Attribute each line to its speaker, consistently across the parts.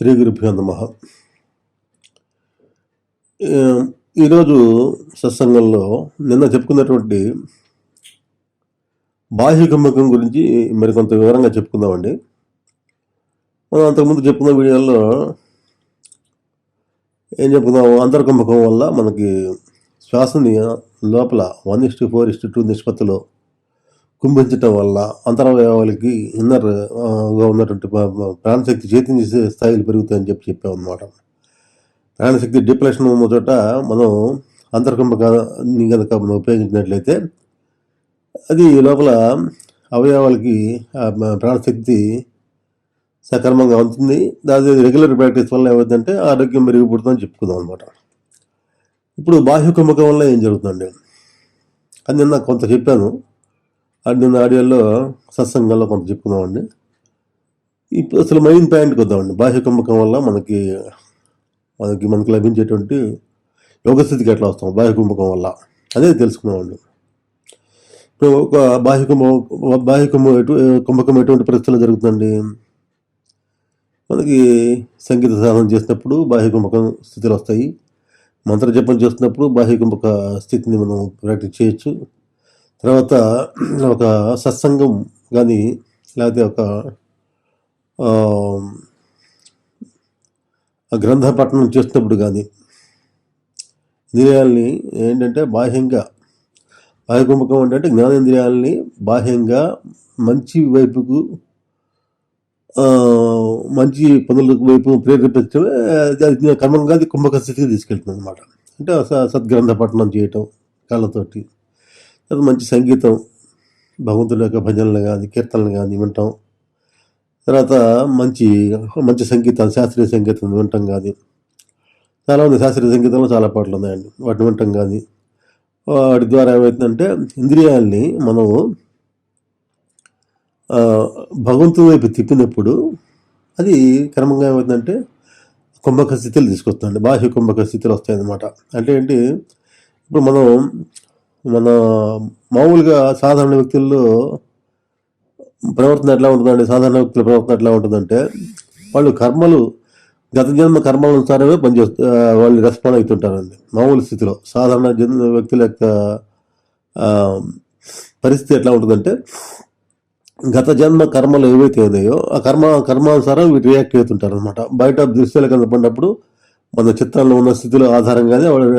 Speaker 1: శ్రీ గురుభ్యో నమః. ఈరోజు సత్సంగంలో నిన్న చెప్పుకున్నటువంటి బాహ్య కుంభకం గురించి మరికొంత వివరంగా చెప్పుకుందామండి. మనం అంతకుముందు చెప్పుకున్న వీడియోలో ఏం చెప్పుకున్నాము, అంతర్కుంభకం వల్ల మనకి శ్వాసని లోపల 1:4:2 నిష్పత్తిలో కుంభించటం వల్ల అంతరవయవాలకి ఇన్నర్గా ఉన్నటువంటి ప్రాణశక్తి చైతన్య స్థాయిలు పెరుగుతాయని చెప్పామన్నమాట. ప్రాణశక్తి డిప్రెషన్ ఉన్న చోట మనం అంతర్కుంభకాన్ని కనుక మనం ఉపయోగించినట్లయితే అది లోపల అవయవాలకి ప్రాణశక్తి సక్రమంగా ఉంటుంది. దాని రెగ్యులర్ ప్రాక్టీస్ వల్ల ఏమవుతుందంటే ఆరోగ్యం మెరుగుపడుతుందని చెప్పుకుందాం అనమాట. ఇప్పుడు బాహ్య కుంభకం వల్ల ఏం జరుగుతుందండి అది నిన్న కొంత చెప్పాను. అది నిన్న ఆడియోలో సత్సంగంలో కొంత చెప్పుకున్నామండి. ఇప్పుడు అసలు మెయిన్ పాయింట్కి వద్దామండి. బాహ్య కుంభకం వల్ల మనకి లభించేటువంటి యోగస్థితికి ఎట్లా వస్తాం బాహ్య కుంభకం వల్ల అదే తెలుసుకున్నామండి. ఇప్పుడు ఒక బాహ్య కుంభకం ఎటువంటి పరిస్థితుల్లో జరుగుతుందండి. మనకి సంగీత సాధన చేసినప్పుడు బాహ్య కుంభకం స్థితిలో వస్తాయి. మంత్ర జపం చేస్తున్నప్పుడు బాహ్య కుంభక స్థితిని మనం ప్రాక్టీస్ చేయొచ్చు. తర్వాత ఒక సత్సంగం కానీ లేకపోతే ఒక గ్రంథ పఠనం చేస్తున్నప్పుడు కానీ ఇంద్రియాలని ఏంటంటే బాహ్య కుంభకం అంటే జ్ఞానేంద్రియాలని బాహ్యంగా మంచి వైపుకు మంచి పనుల వైపు ప్రేరేపించడమే కర్మంగా అది కుంభక స్థితికి తీసుకెళ్తుంది అనమాట. అంటే సద్గ్రంథ పఠనం చేయటం కాళ్ళతోటి, అది మంచి సంగీతం భగవంతుడి యొక్క భజనలు కానీ కీర్తనలు కానీ వింటాం. తర్వాత మంచి సంగీతం శాస్త్రీయ సంగీతం వినటం కానీ, చాలామంది శాస్త్రీయ సంగీతంలో చాలా పాటలు ఉన్నాయండి, వాటిని వినటం కానీ వాటి ద్వారా ఏమవుతుందంటే ఇంద్రియాలని మనం భగవంతుడి వైపు తిప్పినప్పుడు అది క్రమంగా ఏమవుతుందంటే కుంభక స్థితిలో తీసుకొస్తుందండి. బాహ్య కుంభక స్థితిలో వస్తాయన్నమాట. అంటే ఏంటి, ఇప్పుడు మన మామూలుగా సాధారణ వ్యక్తుల్లో ప్రవర్తన ఎట్లా ఉంటుందండి. సాధారణ వ్యక్తుల ప్రవర్తన ఎట్లా ఉంటుందంటే వాళ్ళు గత జన్మ కర్మల అనుసారమే పనిచేస్తూ వాళ్ళు రెస్పాండ్ అవుతుంటారండి. మామూలు స్థితిలో సాధారణ వ్యక్తుల యొక్క పరిస్థితి ఎట్లా ఉంటుందంటే గత జన్మ కర్మలు ఏవైతే ఉన్నాయో ఆ కర్మానుసారం వీటి రియాక్ట్ అవుతుంటారు అనమాట. బయట దృశ్యాలు కనపడినప్పుడు మన చిత్రంలో ఉన్న స్థితిలో ఆధారంగానే వాళ్ళు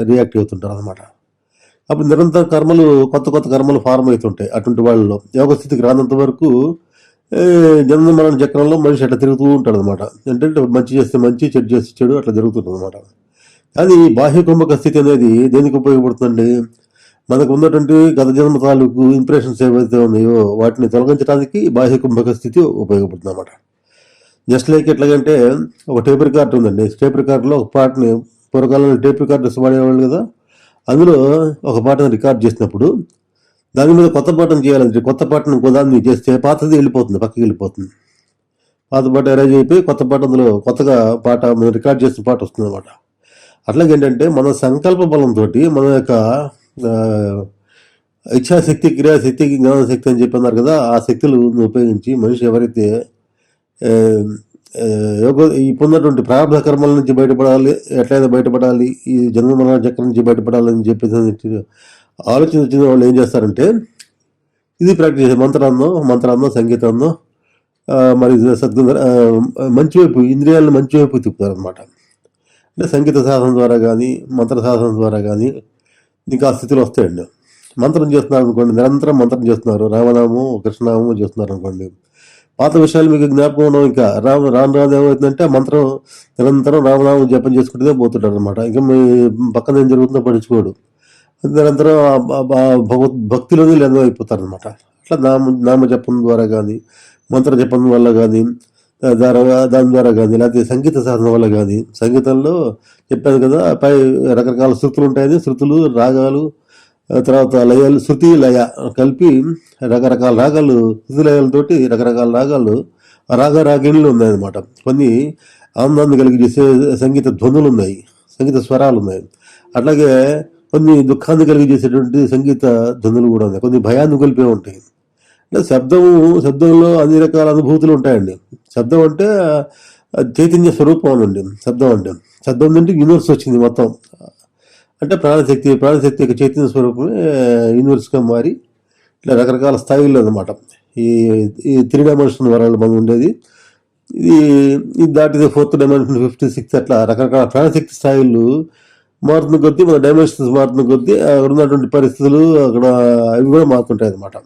Speaker 1: రియాక్ట్ అవుతుంటారు అనమాట. అప్పుడు నిరంతర కొత్త కర్మలు ఫార్మ్ అవుతుంటాయి. అటువంటి వాళ్ళలో యోగ స్థితికి రానంత వరకు జన్మ మరణ చక్రంలో మనిషి అట్లా తిరుగుతూ ఉంటాడు అనమాట. ఏంటంటే మంచి చేస్తే మంచి, చెడు చేస్తే చెడు, అట్లా జరుగుతుంది అనమాట. కానీ బాహ్య కుంభక స్థితి అనేది దేనికి ఉపయోగపడుతుందండి, మనకు ఉన్నటువంటి గత జన్మ తాలూకు ఇంప్రెషన్స్ ఏవైతే ఉన్నాయో వాటిని తొలగించడానికి బాహ్య కుంభక స్థితి ఉపయోగపడుతుంది అనమాట. జస్ట్ లైక్ ఎట్లాగంటే ఒక టేప్ రికార్డ్ ఉందండి. టేప్ రికార్డులో ఒక పాటని పూర్వకాలంలో టేప్ రికార్డర్స్ వాడేవాళ్ళు కదా, అందులో ఒక పాటను రికార్డ్ చేసినప్పుడు దాని మీద కొత్త పాటను చేయాలంటే కొత్త పాటను ఇంకోదాన్ని చేస్తే పాతది వెళ్ళిపోతుంది, పక్కకి వెళ్ళిపోతుంది. పాత పాట అరేంజ్ అయిపోయి కొత్త పాట అందులో కొత్తగా పాట మనం రికార్డ్ చేసిన పాట వస్తుంది అనమాట. అట్లాగేంటంటే మన సంకల్ప బలంతో మన యొక్క ఇచ్ఛాశక్తి, క్రియాశక్తి, జ్ఞానశక్తి అని చెప్పన్నారు కదా, ఆ శక్తులను ఉపయోగించి మనిషి ఎవరైతే ఇప్పుడున్నటువంటి ప్రారంభ కర్మల నుంచి బయటపడాలి, ఎట్లయినా బయటపడాలి, ఈ జన్మ మరణ చక్రం నుంచి బయటపడాలని చెప్పేసి ఆలోచన వచ్చిన వాళ్ళు ఏం చేస్తారంటే ఇది ప్రాక్టీస్ చేసే మంత్రాన్నో సంగీతాన్నో మరి మంచి వైపు ఇంద్రియాలను మంచి వైపు తిప్పుతారు అనమాట. అంటే సంగీత సాధన ద్వారా కానీ మంత్ర సాధన ద్వారా కానీ ఇంకా ఆ స్థితిలో వస్తాయండి. మంత్రం చేస్తున్నారు అనుకోండి, నిరంతరం మంత్రం చేస్తున్నారు, రామనామం కృష్ణనామం చేస్తున్నారు అనుకోండి, పాత విషయాలు మీకు జ్ఞాపకం ఉండవు. ఇంకా రాను ఏమవుతుందంటే మంత్రం నిరంతరం రామనామం జపం చేసుకుంటే పోతుంటారు అనమాట. ఇంకా మీ పక్కన ఏం జరుగుతుందో పడుచుకోడు, నిరంతరం భక్తిలోనే లీనం అయిపోతారు అనమాట. అట్లా నామ జపం ద్వారా కానీ మంత్ర జపం వల్ల కానీ దాని ద్వారా కానీ లేకపోతే సంగీత సాధన వల్ల కానీ, సంగీతంలో చెప్పాను కదా పై రకరకాల శృతులు ఉంటాయని, శృతులు రాగాలు తర్వాత లయాలు, శృతి లయ కలిపి రకరకాల రాగాలు, శృతి లయాలతోటి రకరకాల రాగాలు రాగిణులు ఉన్నాయన్నమాట. కొన్ని ఆనందాన్ని కలిగజేసే సంగీత ధ్వనులు ఉన్నాయి, సంగీత స్వరాలు ఉన్నాయి. అట్లాగే కొన్ని దుఃఖాన్ని కలిగజేసేటువంటి సంగీత ధ్వనులు కూడా ఉన్నాయి, కొన్ని భయాన్ని కలిపే ఉంటాయి. అంటే శబ్దంలో అన్ని రకాల అనుభూతులు ఉంటాయండి. శబ్దం అంటే అది చైతన్య స్వరూపం అనండి శబ్దం అంటే. శబ్దం నుండి యూనివర్స్ వచ్చింది మొత్తం. అంటే ప్రాణశక్తి యొక్క చైతన్య స్వరూపమే యూనివర్స్గా మారి ఇట్లా రకరకాల స్థాయిల్లో అనమాట. ఈ ఈ 3 డైమెన్షన్ వరల్డ్ మనం ఉండేది. ఇది ఇది దాటితే 4th డైమెన్షన్, 5th, 6th అట్లా రకరకాల ప్రాణశక్తి స్థాయిలు మారుతున్న కొద్దీ, మన డైమెన్షన్స్ మారుతున్న కొద్దీ అక్కడ ఉన్నటువంటి పరిస్థితులు అక్కడ అవి కూడా మారుతుంటాయి అనమాట.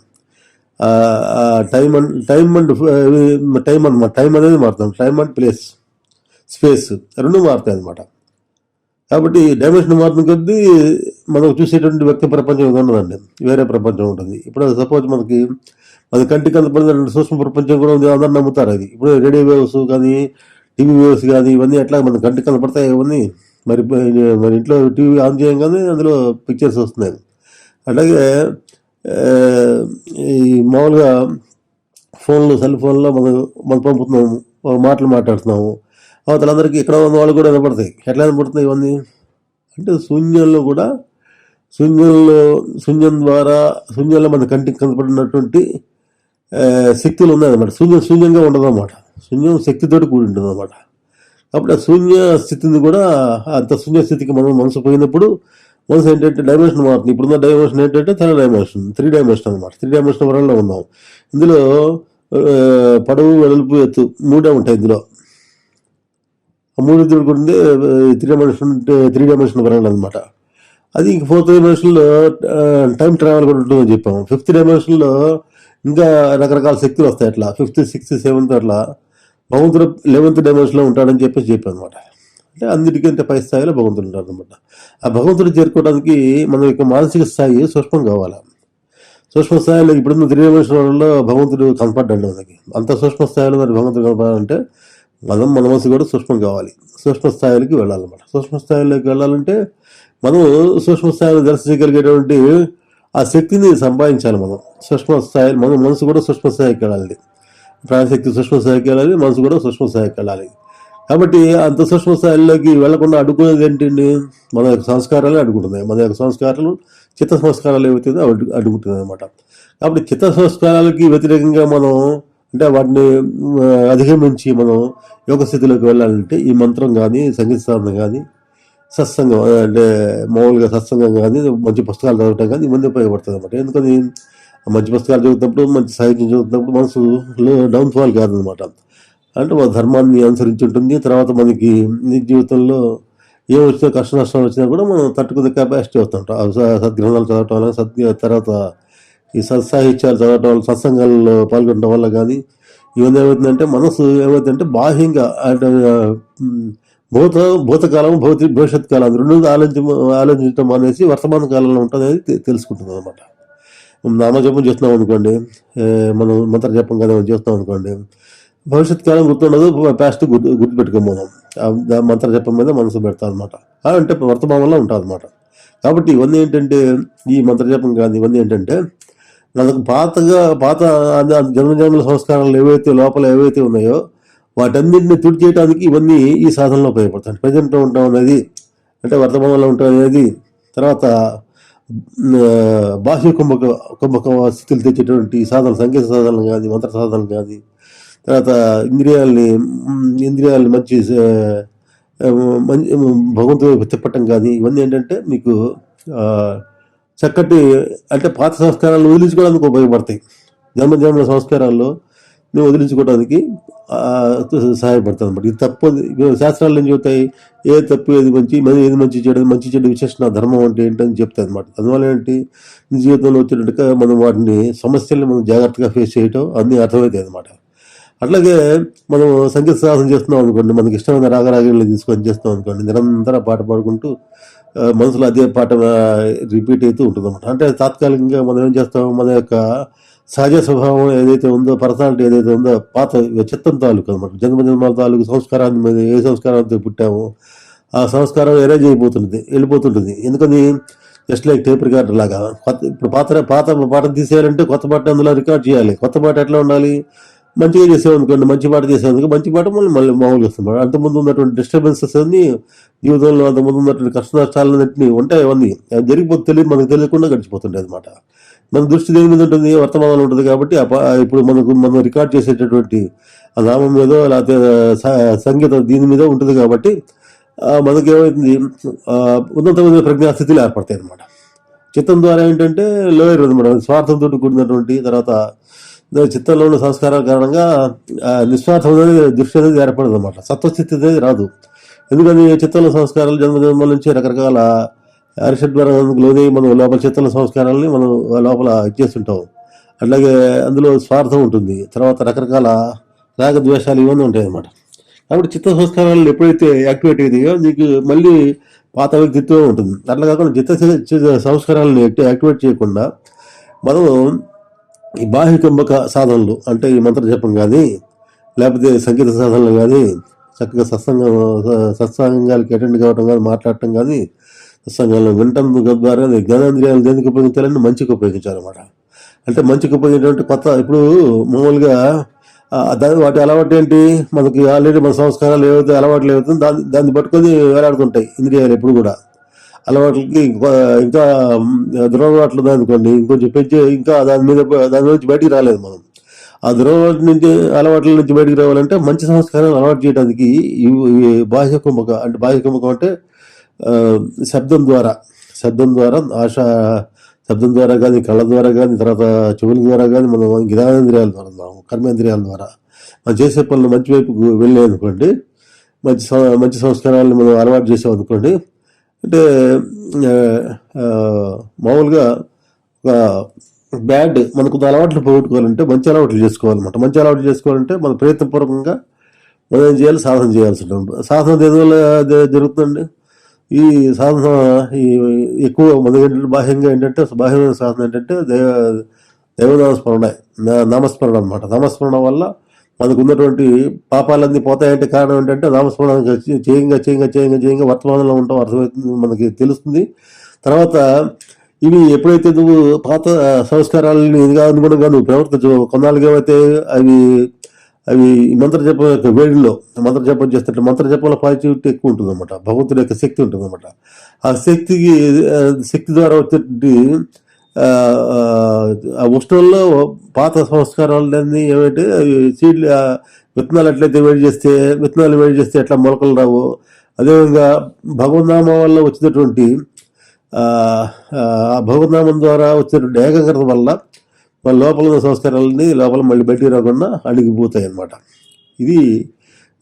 Speaker 1: టైం అండ్ టైం అనమాట. టైం అనేది మారుతాం. టైం అండ్ ప్లేస్, స్పేస్ రెండు మారుతాయి అనమాట. కాబట్టి డైమెన్షన్ మారుతున్న కొద్దీ మనం చూసేటువంటి వ్యక్తి ప్రపంచం ఉండదండి, వేరే ప్రపంచం ఉంటుంది. ఇప్పుడు సపోజ్ మన కంటికి కనపడిన సూక్ష్మ ప్రపంచం కూడా ఉంది, అందరు నమ్ముతారు అది. ఇప్పుడు రేడియో వేవ్స్ కానీ, టీవీ వేవ్స్ కానీ, ఇవన్నీ ఎట్లా మన కంటికి కనపడతాయి ఇవన్నీ. మరి ఇంట్లో టీవీ ఆన్ చేయగానే అందులో పిక్చర్స్ వస్తున్నాయి. అలాగే ఈ మామూలుగా సెల్ ఫోన్లో మనం పంపుతున్నాము, మాటలు మాట్లాడుతున్నాము, అవతలందరికీ ఇక్కడ ఉన్న వాళ్ళు కూడా వినపడతాయి. ఎట్లా వినపడుతున్నాయి ఇవన్నీ అంటే శూన్యంలో మన కంటికి కనపడినటువంటి శక్తులు ఉన్నాయన్నమాట. శూన్యంగా ఉండదు అన్నమాట. శూన్యం శక్తితోటి కూడి ఉంటుంది అన్నమాట. కాబట్టి ఆ శూన్య స్థితిని కూడా, అంత శూన్య స్థితికి మనసు పోయినప్పుడు మనసు ఏంటంటే డైమెన్షన్ మారుతుంది. ఇప్పుడున్న డైమెన్షన్ ఏంటంటే 3 డైమెన్షన్ అనమాట. 3 డైమెన్షన్ వరల్డ్లో ఉన్నాం. ఇందులో పొడవు, వెడల్పు, ఎత్తు 3 ఉంటాయి. ఇందులో ఆ 3 కూడా 3 డైమెన్షన్ వరల్డ్ అనమాట. అది ఇంక 4th డైమెన్షన్లో టైం ట్రావెల్ కూడా ఉంటుందని చెప్పాము. 5th డైమెన్షన్లో ఇంకా రకరకాల శక్తులు వస్తాయి. అట్లా 5th, 6th, 7th అట్లా భగవంతుడు 11th డైమెన్షన్లో ఉంటాడని చెప్పాను అనమాట. అంటే అన్నిటికంటే పై స్థాయిలో భగవంతుడు ఉంటాడు అనమాట. ఆ భగవంతుడు చేరుకోవడానికి మన యొక్క మానసిక స్థాయి సూక్ష్మం కావాలి. సూక్ష్మ స్థాయిలో ఇప్పుడున్న 3 డైమెన్షన్లో భగవంతుడు కనపడ్డాడు మనకి. అంత సూక్ష్మ స్థాయిలో మరి భగవంతుడు కనపడాలంటే మన మనసు కూడా సూక్ష్మం కావాలి. సూక్ష్మ స్థాయిలోకి వెళ్ళాలన్నమాట. సూక్ష్మ స్థాయిలోకి వెళ్ళాలంటే మనం సూక్ష్మ స్థాయిలో దర్శించగలిగేటువంటి ఆ శక్తిని సంపాదించాలి. మనం సూక్ష్మ స్థాయి, మన మనసు కూడా సూక్ష్మ స్థాయికి వెళ్ళాలి. ప్రాణశక్తి సూక్ష్మ స్థాయికి వెళ్ళాలి, మనసు కూడా సూక్ష్మ స్థాయికి వెళ్ళాలి. కాబట్టి అంత సూక్ష్మ స్థాయిలోకి వెళ్లకుండా అడ్డుకునేది ఏంటండి? మన యొక్క సంస్కారాలే అడ్డుకుంటున్నాయి. మన యొక్క సంస్కారాలు, చిత్త సంస్కారాలు ఏవైతే అడ్డుకుంటున్నాయి అనమాట. కాబట్టి చిత్త సంస్కారాలకి వ్యతిరేకంగా మనం అంటే వాటిని అధిగమించి మనం యోగ స్థితిలోకి వెళ్ళాలంటే ఈ మంత్రం కానీ, సంగీత సాధన కానీ, సత్సంగం అంటే మామూలుగా సత్సంగం కానీ, మంచి పుస్తకాలు చదవటం కానీ ఇవన్నీ ఉపయోగపడుతుంది అనమాట. ఎందుకని మంచి పుస్తకాలు చదువుతున్నప్పుడు, మంచి సాహిత్యం చదువుతున్నప్పుడు మనసులో డౌన్ఫాల్ కాదనమాట. అంటే మన ధర్మాన్ని అనుసరించి ఉంటుంది. తర్వాత మనకి నిజ జీవితంలో ఏం వచ్చినా, కష్ట నష్టాలు వచ్చినా కూడా మనం తట్టుకునే కెపాసిటీ వస్తుంటాం. సద్గ్రంథాలు చదవటం వల్ల, తర్వాత ఈ సత్సాహిత్యాలు చదవటం వల్ల, సత్సంగాల్లో పాల్గొనడం వల్ల కానీ ఇవన్నీ ఏమవుతుందంటే మనసు ఏమవుతుందంటే బాహ్యంగా అంటే భూతకాలం, భవిష్యత్ కాలం రెండు ఆలోచించడం అనేసి వర్తమాన కాలంలో ఉంటుంది అనేది తెలుసుకుంటుంది అనమాట. నామజపం చేస్తున్నాం అనుకోండి, మనం మంత్ర జపం కదా చేస్తున్నాం అనుకోండి, భవిష్యత్ కాలం గుర్తుండదు, పాస్ట్ గుర్తుపెట్టుకోం మనం. మంత్ర జపం మీద మనసు పెడతాం అనమాట. అంటే వర్తమానంలో ఉంటుంది అనమాట. కాబట్టి ఇవన్నీ ఏంటంటే, ఈ మంత్ర జపం కానీ ఇవన్నీ ఏంటంటే నాకు పాత జన్మజన్మల సంస్కారాలు ఏవైతే ఉన్నాయో వాటన్నింటిని తుడిచేయడానికి ఇవన్నీ ఈ సాధనలో ఉపయోగపడతాయి. ప్రజెంట్లో ఉంటాం అనేది అంటే వర్తమానంలో ఉంటాం అనేది, తర్వాత బాహ్య కుంభక స్థితులు తెచ్చేటువంటి సాధనలు, సంగీత సాధనలు కానీ, మంత్ర సాధనలు కానీ, తర్వాత ఇంద్రియాలని మంచి భగవంతుడు తిప్పటం కానీ ఇవన్నీ ఏంటంటే మీకు చక్కటి అంటే పాత సంస్కారాలను వదిలించుకోవడానికి ఉపయోగపడతాయి. జన్మజన్మల సంస్కారాల్లో నువ్వు వదిలించుకోవడానికి సహాయపడతాను అనమాట. ఇది తప్పు శాస్త్రాలు ఏం చెబుతాయి, ఏది తప్పు ఏది మంచి చెడు విశేషణ ధర్మం అంటే ఏంటని చెప్తాయి అనమాట. అందువల్ల ఏంటి, జీవితంలో వచ్చేటట్టుగా మనం వాటిని సమస్యల్ని మనం జాగ్రత్తగా ఫేస్ చేయటం అన్నీ అర్థమవుతాయి అనమాట. అట్లాగే మనం సంగీత సాధన చేస్తున్నాం అనుకోండి, మనకి ఇష్టమైన రాగరాగాలను తీసుకొని చేస్తున్నాం అనుకోండి, నిరంతర పాట పాడుకుంటూ మనసులో అదే పాట రిపీట్ అవుతూ ఉంటుంది అనమాట. అంటే తాత్కాలికంగా మనం ఏం చేస్తాం, మన యొక్క సహజ స్వభావం ఏదైతే ఉందో, పర్సనాలిటీ ఏదైతే ఉందో, పాత చిత్తం తాలూకు అనమాట, జన్మజన్మాల తాలూకు సంస్కారాన్ని మీద ఏ సంస్కారంతో పుట్టామో ఆ సంస్కారం ఎరేజ్ వెళ్ళిపోతుంటుంది. ఎందుకని జస్ట్ లైక్ టేప్ రికార్డర్ లాగా. ఇప్పుడు పాత పాటను తీసేయాలంటే కొత్త పాట అందులో రికార్డ్ చేయాలి. కొత్త పాట ఎట్లా ఉండాలి, మంచిగా చేసామనుకోండి, మంచి పాట చేసేందుకు మంచి పాట మళ్ళీ మామూలుగా వస్తుంది. అంతకుముందు ఉన్నటువంటి డిస్టర్బెన్సెస్ అన్ని జీవితంలో, అంతకుముందు ఉన్నటువంటి కష్ట నష్టాలన్నింటినీ ఉంటాయి. అవన్నీ జరిగిపోతే మనకు తెలియకుండా గడిచిపోతుంటాయి అనమాట. మన దృష్టి దేని మీద ఉంటుంది, వర్తమానంలో ఉంటుంది. కాబట్టి ఇప్పుడు మనం రికార్డ్ చేసేటటువంటి ఆ నామం మీదో లేకపోతే సంగీతం దీని మీద ఉంటుంది కాబట్టి మనకేమవుతుంది, ఉన్నతమైన ప్రజ్ఞాస్థితులు ఏర్పడతాయి అనమాట. చిత్తం ద్వారా ఏంటంటే లోయర్ అనమాట, స్వార్థంతో కూడినటువంటి తర్వాత చిత్తంలో ఉన్న సంస్కారాల కారణంగా నిస్వార్థం అనేది దృష్టి అనేది ఏర్పడదు అనమాట. సత్వస్థితి అనేది రాదు. ఎందుకని చిత్తంలో సంస్కారాలు జన్మజన్మల నుంచి రకరకాల అరిషడ్వరానికి లోనే మనం లోపల చిత్తంలో సంస్కారాలని మనం లోపల ఇచ్చేస్తుంటాం. అట్లాగే అందులో స్వార్థం ఉంటుంది, తర్వాత రకరకాల రాగద్వేషాలు ఇవన్నీ ఉంటాయి అన్నమాట. కాబట్టి చిత్త సంస్కారాలు ఎప్పుడైతే యాక్టివేట్ అవుతాయో నీకు మళ్ళీ పాత వ్యక్తిత్వం ఉంటుంది. అట్లా కాకుండా చిత్త సంస్కారాలను యాక్టివేట్ చేయకుండా మనం ఈ బాహ్యకంబక సాధనలు అంటే ఈ మంత్ర జపం కానీ లేకపోతే సంగీత సాధనలు కానీ చక్కగా సత్సంగాలకి అటెండ్ కావటం కానీ మాట్లాడటం కానీ సత్సంగాలను వినటం ద్వారా జ్ఞానేంద్రియాలు దేనికి ఉపయోగించాలని మంచికి ఉపయోగించాలన్నమాట. అంటే మంచికి ఉపయోగించేటువంటి కొత్త ఇప్పుడు మామూలుగా వాటి అలవాటు ఏంటి, మనకి ఆల్రెడీ మన సంస్కారాలు ఏవైతే అలవాట్లు ఏవైతే దాన్ని పట్టుకొని వేలాడుతుంటాయి ఇంద్రియాలు ఎప్పుడు కూడా. అలవాట్లకి ఇంకా దురలవాట్లు అనుకోండి ఇంకొంచెం పెంచి ఇంకా దాని నుంచి బయటికి రాలేదు మనం. ఆ అలవాట్ల నుంచి బయటికి రావాలంటే మంచి సంస్కారాలు అలవాటు చేయడానికి ఈ బాహ్యకుంభకం అంటే శబ్దం ద్వారా శబ్దం ద్వారా కానీ కళ్ళ ద్వారా కానీ తర్వాత చెవుల ద్వారా కానీ మనం జ్ఞానేంద్రియాల ద్వారా కర్మేంద్రియాల ద్వారా మనం చేసే పనులు మంచి వైపుకు వెళ్ళే అనుకోండి, మంచి సంస్కారాలను మనం అలవాటు చేసాం అనుకోండి. అంటే మామూలుగా ఒక బ్యాడ్ మనకు అలవాట్లు పోగొట్టుకోవాలంటే మంచి అలవాట్లు చేసుకోవాలన్నమాట. మంచి అలవాట్లు చేసుకోవాలంటే మన ప్రయత్నపూర్వకంగా మనం ఏం చేయాలి, సాధన చేయాల్సి ఉంటుంది. సాధన దేనివల్ల జరుగుతుందండి, ఈ సాధన ఎక్కువ మన బాహ్యంగా ఏంటంటే బాహ్యమైన సాధన ఏంటంటే నామస్మరణ అనమాట. నామస్మరణ వల్ల మనకు ఉన్నటువంటి పాపాలన్నీ పోతాయంటే కారణం ఏంటంటే నామస్మరణ చేయంగా వర్తమానంలో ఉంటాం, అర్థమవుతుంది, మనకి తెలుస్తుంది. తర్వాత ఇవి ఎప్పుడైతే నువ్వు పాత సంస్కారాలని ఇదిగా అనుగుణంగా నువ్వు ప్రవర్తించవు కొన్నాళ్ళుగా ఏమైతే అవి మంత్రజపం యొక్క వేడిలో మంత్రజపం చేస్తుంటే మంత్రజపంలో పాజిటివిటీ ఎక్కువ ఉంటుంది అనమాట. భగవంతుడి యొక్క శక్తి ఉంటుంది అనమాట. ఆ శక్తి ద్వారా వచ్చేటువంటి ఆ ఉష్ణంలో పాత సంస్కారాలన్నీ ఏమంటే సీడ్లు విత్తనాలు వేడి చేస్తే ఎట్లా మొలకలు రావు, అదేవిధంగా భగవన్నామం వల్ల వచ్చినటువంటి ఆ భగవన్నామం ద్వారా వచ్చినటువంటి ఏకాగ్రత వల్ల మన లోపల ఉన్న సంస్కారాలని లోపల మళ్ళీ బయటికి రాకుండా అణిగిపోతాయి అన్నమాట. ఇది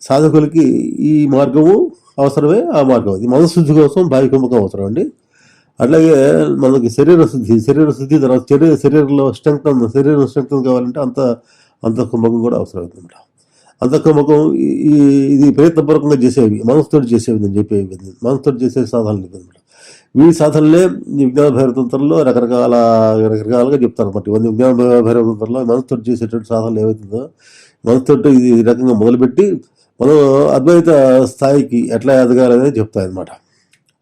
Speaker 1: సాధకులకి ఈ మార్గము అవసరమే. ఆ మార్గం ఇది మనశుద్ధి కోసం బాహ్యకుంభకం అవసరం అండి. అట్లాగే మనకి శరీర శుద్ధి తర్వాత శరీరంలో స్ట్రెంగ్త్ కావాలంటే అంతఃకుంభకం కూడా అవసరం అవుతుంది. అంతఃకుంభకం ఇది ప్రయత్నపూర్వకంగా చేసేవి, మనసుతోటి చేసేవి నేను చెప్పేవి, మనసుతోటి చేసే సాధనలు అనమాట. వీడి సాధనలే విజ్ఞాన భైరవతంత్రంలో రకరకాలుగా చెప్తారు అనమాట. ఇవన్నీ విజ్ఞాన భైరవతంత్రంలో మనసుతోటి చేసేటువంటి సాధనలు ఏవైతుందో మనసుతోటి ఈ రకంగా మొదలుపెట్టి మనం అద్వైత స్థాయికి ఎట్లా ఎదగాలనేది చెప్తాయన్నమాట.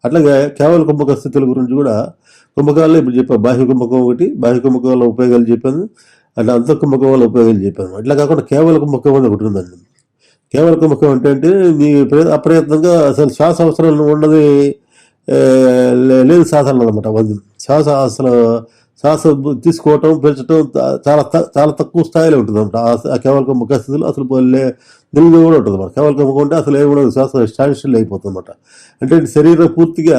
Speaker 1: అట్లాగే కేవల కుంభక స్థితుల గురించి కూడా కుంభకాల్లో ఇప్పుడు చెప్పాను. బాహ్య కుంభకం ఒకటి, బాహ్య కుంభకం వల్ల ఉపయోగాలు చెప్పాను, అట్లా అంతఃకుంభకం వల్ల ఉపయోగాలు చెప్పాను. ఇట్లా కాకుండా కేవల కుంభకం అని ఒకటి ఉందండి. కేవల కుంభకం అంటే నీ అప్రయత్నంగా అసలు శ్వాస అవసరం ఉన్నది లేదు సాధనలు అనమాట. శ్వాస తీసుకోవటం పెంచడం చాలా తక్కువ స్థాయిలో ఉంటుంది అనమాట. ఆ కేవల కుంభక స్థితిలో అసలు నిలుగు కూడా ఉంటుంది అనమాట. కేవల కుంభకం అంటే అసలు ఏమి ఉండదు, శ్వాస స్టాండ్ అయిపోతుంది అనమాట. అంటే శరీరం పూర్తిగా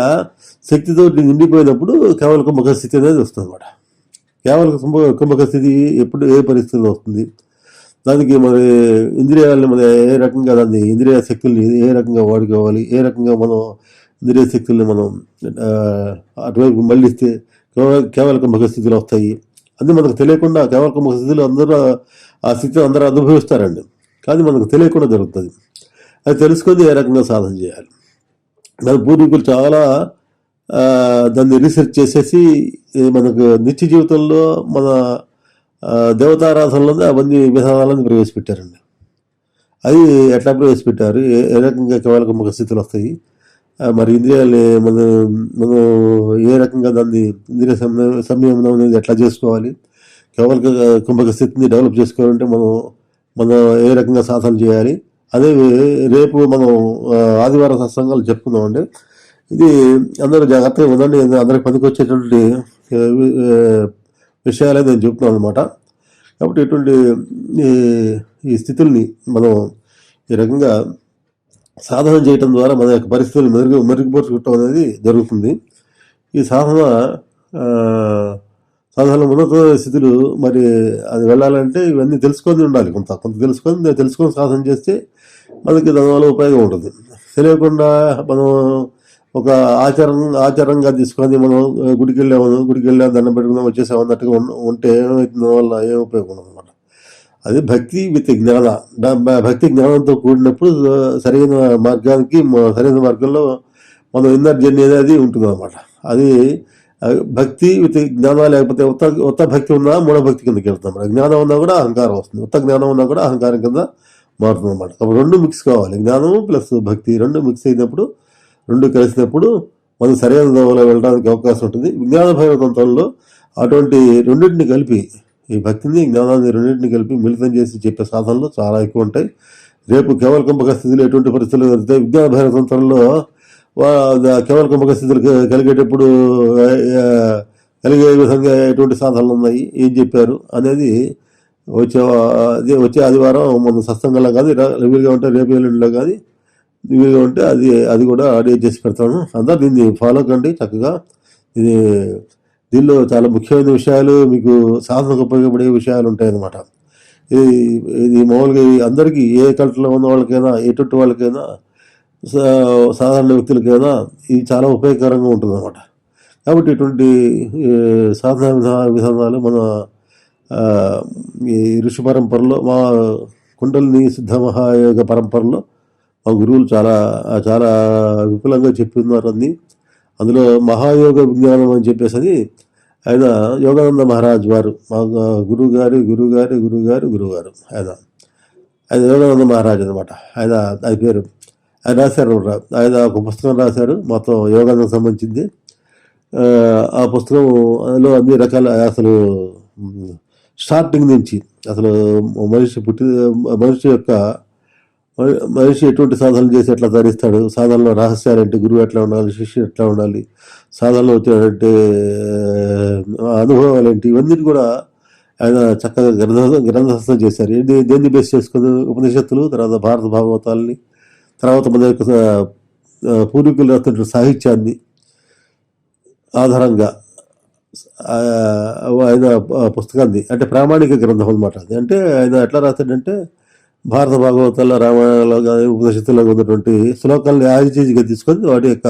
Speaker 1: శక్తితో నిండిపోయినప్పుడు కేవల కుంభక స్థితి అనేది వస్తుంది అనమాట. కేవల కుంభక స్థితి ఎప్పుడు ఏ పరిస్థితిలో వస్తుంది, దానికి మరి ఇంద్రియాలని మన ఏ రకంగా దాన్ని ఇంద్రియ శక్తుల్ని ఏ రకంగా వాడుకోవాలి, ఏ రకంగా మనం ఇంద్రియ శక్తుల్ని మనం అటువైపు మళ్ళిస్తే కేవల కుంభక స్థితిలో వస్తాయి. అది మనకు తెలియకుండా కేవల కుంభక స్థితిలో ఆ స్థితిని అందరూ అనుభవిస్తారండి, కానీ మనకు తెలియకుండా జరుగుతుంది. అది తెలుసుకొని ఏ రకంగా సాధన చేయాలి. దాని పూర్వీకులు చాలా దాన్ని రీసెర్చ్ చేసేసి మనకు నిత్య జీవితంలో మన దేవతారాధనలోనే అవన్నీ విధానాలను ప్రవేశపెట్టారండి. అది ఎట్లా ప్రవేశపెట్టారు, ఏ రకంగా కేవల కుంభక స్థితులు వస్తాయి, మరి ఇంద్రియాలని మనం ఏ రకంగా దాన్ని ఇంద్రియ సంయమనం అనేది ఎట్లా చేసుకోవాలి, కేవల కుంభక స్థితిని డెవలప్ చేసుకోవాలంటే మనం ఏ రకంగా సాధన చేయాలి, అదే రేపు మనం ఆదివారం సత్సంగాలు చెప్పుకుందామండి. ఇది అందరూ జాగ్రత్తగా ఉందండి, అందరికి పనికి వచ్చేటువంటి విషయాలే నేను చెప్తున్నాను అనమాట. కాబట్టి ఇటువంటి ఈ స్థితుల్ని మనం ఈ రకంగా సాధన చేయటం ద్వారా మన యొక్క పరిస్థితులు మెరుగుపరుచుకోవటం అనేది జరుగుతుంది. ఈ సాధన సాధారణ ఉన్నత స్థితులు మరి అది వెళ్ళాలంటే ఇవన్నీ తెలుసుకొని ఉండాలి. కొంత తెలుసుకొని సాధన చేస్తే మనకి దానివల్ల ఉపయోగం ఉంటుంది. తెలియకుండా మనం ఒక ఆచారంగా తీసుకొని మనం గుడికి వెళ్ళాము దండం పెట్టుకున్నాం వచ్చేసాము అన్నట్టుగా ఉంటే ఏమవుతుంది, వల్ల ఏం ఉపయోగం ఉండదు అనమాట. అది భక్తి విత్ భక్తి జ్ఞానంతో కూడినప్పుడు సరైన మార్గంలో మనం ఇన్నర్ జర్నీ అనేది ఉంటుంది అనమాట. అది భక్తి విత్ జ్ఞానం లేకపోతే ఉత్త భక్తి ఉన్నా మూఢభక్తి కిందకి వెళ్తాం. జ్ఞానం ఉన్నా కూడా అహంకారం వస్తుంది, ఉత్త జ్ఞానం ఉన్నా కూడా అహంకారం కింద మారుతుంది అనమాట. అప్పుడు రెండు మిక్స్ కావాలి, జ్ఞానం ప్లస్ భక్తి రెండు మిక్స్ అయినప్పుడు, రెండు కలిసినప్పుడు మనం సరైన దోవలో వెళ్ళడానికి అవకాశం ఉంటుంది. విజ్ఞాన భైరవంతంలో అటువంటి రెండింటిని కలిపి, ఈ భక్తిని జ్ఞానాన్ని రెండింటిని కలిపి మిళితం చేసి చెప్పే సాధనలు చాలా ఎక్కువ ఉంటాయి. రేపు కేవల కుంభక స్థితిలో ఎటువంటి పరిస్థితులు జరుగుతాయి, విజ్ఞాన భైరవంతంలో కేవల కుంభక స్థితులు కలిగేటప్పుడు కలిగే విధంగా ఎటువంటి సాధనలు ఉన్నాయి, ఏం చెప్పారు అనేది వచ్చే ఆదివారం మన సత్సంగంలో కానీ వీలుగా ఉంటే రేపు ఎల్లుండిలో కానీ వీలుగా ఉంటే అది కూడా ఆడియో చేసి పెడతాను. అందరూ దీన్ని ఫాలో కండి చక్కగా. దీనిలో చాలా ముఖ్యమైన విషయాలు, మీకు సాధనకు ఉపయోగపడే విషయాలు ఉంటాయన్నమాట. ఇది మామూలుగా అందరికీ, ఏ కల్టలో ఉన్న వాళ్ళకైనా, ఎటువంటి వాళ్ళకైనా, సాధారణ వ్యక్తులకైనా ఇది చాలా ఉపయోగకరంగా ఉంటుంది అన్నమాట. కాబట్టి ఇటువంటి సాధన విధానాలు మన ఈ ఋషి పరంపరలో, మా కుండలిని సిద్ధ మహాయోగ పరంపరలో మా గురువులు చాలా చాలా విపులంగా ఉన్నారు అన్ని. అందులో మహాయోగ విజ్ఞానం అని చెప్పేసి ఆయన యోగానంద మహారాజ్ వారు, మా గురువు గారు ఆయన యోగానంద మహారాజ్ అనమాట. ఆయన పేరు ఆయన రాశారు. ఆయన ఒక పుస్తకం రాశారు మొత్తం యోగానికి సంబంధించింది. ఆ పుస్తకంలో అన్ని రకాల, అసలు స్టార్టింగ్ నుంచి అసలు మనిషి ఎటువంటి సాధనలు చేసి ఎట్లా ధరిస్తాడు, సాధనలో రహస్యాలు ఏంటి, గురువు ఎట్లా ఉండాలి, శిష్యుడు ఎట్లా ఉండాలి, సాధనలో వచ్చేటంటే అనుభవాలు ఏంటి, ఇవన్నీ కూడా ఆయన చక్కగా గ్రంథస్థం చేశారు. దేన్ని బేస్ చేసుకుని ఉపనిషత్తులు, తర్వాత భారత భాగవతాలని, తర్వాత మన యొక్క పూర్వీకులు రాస్తున్న సాహిత్యాన్ని ఆధారంగా ఆయన పుస్తకాన్ని, అంటే ప్రామాణిక గ్రంథం అనమాట అది. అంటే ఆయన ఎట్లా రాస్తాడంటే భారత భాగవతాల్లో, రామాయణంలో కానీ ఉపనిషత్తుల్లో ఉన్నటువంటి శ్లోకాలని ఆజిగా తీసుకొని వాటి యొక్క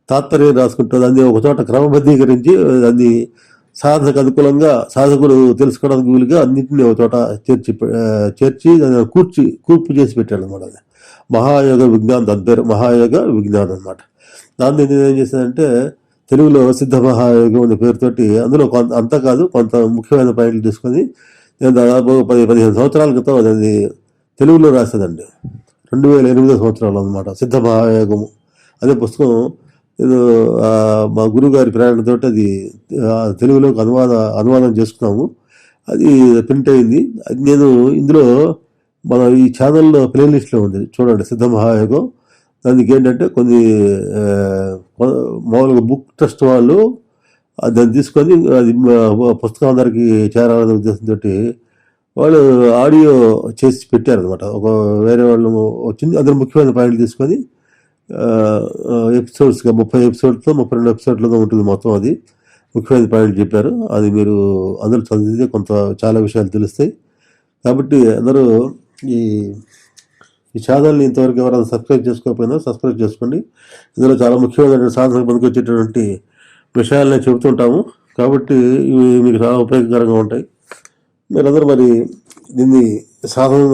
Speaker 1: తాత్పర్యం రాసుకుంటుంది. దాన్ని ఒక చోట క్రమబద్ధీకరించి దాన్ని సాధనకు అనుకూలంగా సాధకుడు తెలుసుకోవడానికి వీలుగా అన్నింటినీ ఒక చోట చేర్చి దాన్ని కూర్పు చేసి పెట్టాడు అనమాట. అది మహాయోగ విజ్ఞానం, దాని పేరు మహాయోగ విజ్ఞానం అనమాట. దాన్ని నేను ఏం చేశానంటే తెలుగులో సిద్ధ మహాయోగం అనే పేరుతోటి, అందులో అంతా కాదు కొంత ముఖ్యమైన పాయింట్లు తీసుకొని నేను దాదాపు 15 సంవత్సరాల క్రితం అది తెలుగులో రాసేదండి. 2008 సంవత్సరాలు అనమాట సిద్ధ మహాయోగము. అదే పుస్తకం మా గురువుగారి ప్రేరణతో అది తెలుగులోకి అనువాదం చేసుకున్నాము. అది ప్రింట్ అయింది. అది నేను ఇందులో మన ఈ ఛానల్లో ప్లేలిస్ట్లో ఉంది చూడండి, సిద్ధ మహాయోగం. దానికి ఏంటంటే కొన్ని మామూలుగా బుక్ ట్రస్ట్ వాళ్ళు దాన్ని తీసుకొని అది పుస్తకం అందరికి చేరాలనే ఉద్దేశంతో వాళ్ళు ఆడియో చేసి పెట్టారనమాట. వేరే వాళ్ళు వచ్చింది, అందులో ముఖ్యమైన పాయింట్లు తీసుకొని ఎపిసోడ్స్గా 30 ఎపిసోడ్తో 32 ఎపిసోడ్లతో ఉంటుంది మొత్తం. అది ముఖ్యమైన పాయింట్లు చెప్పారు. అది మీరు అందరూ చదివితే చాలా విషయాలు తెలుస్తాయి. కాబట్టి అందరూ ఈ ఛానల్ని ఇంతవరకు ఎవరైనా సబ్స్క్రైబ్ చేసుకోకపోయినా సబ్స్క్రైబ్ చేసుకోండి. ఇందులో చాలా ముఖ్యమైన సాధన పనికి వచ్చేటటువంటి విషయాలనే చెబుతుంటాము. కాబట్టి ఇవి మీకు చాలా ఉపయోగకరంగా ఉంటాయి. మీరందరూ మరి దీన్ని సాధన